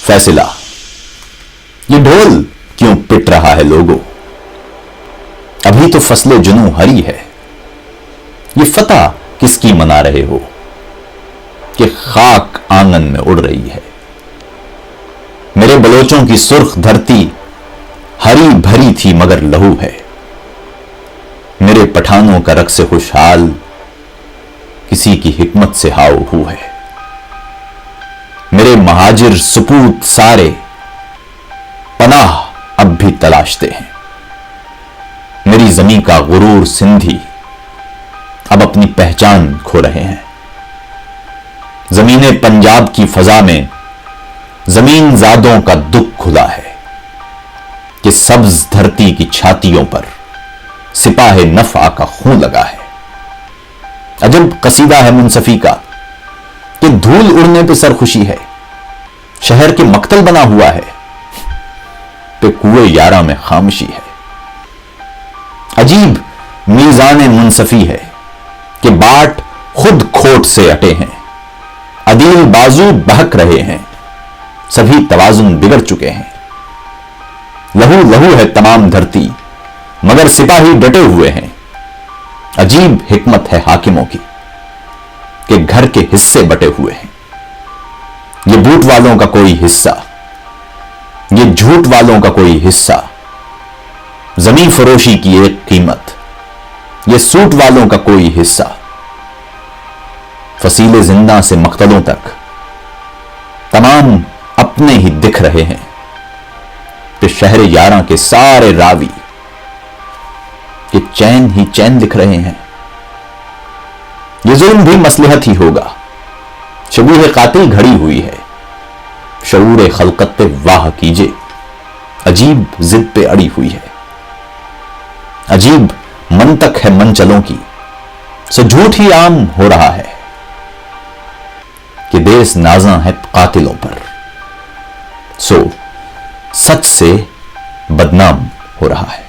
फैसला, ये ढोल क्यों पिट रहा है लोगों, अभी तो फसले जुनू हरी है, ये फतह किसकी मना रहे हो कि खाक आंगन में उड़ रही है। मेरे बलोचों की सुर्ख धरती हरी भरी थी मगर लहू है, मेरे पठानों का रक्स खुशहाल किसी की हिकमत से हाउ हू है। मेरे महाजिर सुपूत सारे पनाह अब भी तलाशते हैं, मेरी जमीन का गुरूर सिंधी अब अपनी पहचान खो रहे हैं। जमीने पंजाब की फजा में जमीन जादों का दुख खुदा है कि सब्ज धरती की छातियों पर सिपाहे नफा का खून लगा है। अजब कसीदा है मुंसफी का कि धूल उड़ने पे सरखुशी है, शहर के मक्तल बना हुआ है पे कुए यारा में खामोशी है। अजीब मीज़ान मुंसफी है कि बाट खुद खोट से अटे हैं, अदील बाजू बहक रहे हैं, सभी तवाजुन बिगड़ चुके हैं। लहू लहू है तमाम धरती मगर सिपाही डटे हुए हैं। अजीब हिकमत है हाकिमों की कि घर के हिस्से बटे हुए हैं। ये बूट वालों का कोई हिस्सा, ये झूठ वालों का कोई हिस्सा, जमीन फरोशी की एक कीमत, ये सूट वालों का कोई हिस्सा। फसीले जिंदा से मक्तलों तक तमाम अपने ही दिख रहे हैं कि शहर यारा के सारे रावी कि चैन ही चैन दिख रहे हैं। ये जुल्म भी मसलहत ही होगा, शबूह कातिल घड़ी हुई है, शऊर खलकत पे वाह कीजिए, अजीब जिद पे अड़ी हुई है। अजीब मंतक है मनचलों की, सो झूठ ही आम हो रहा है कि देश नाज़ा है कातिलों पर, सो सच से बदनाम हो रहा है।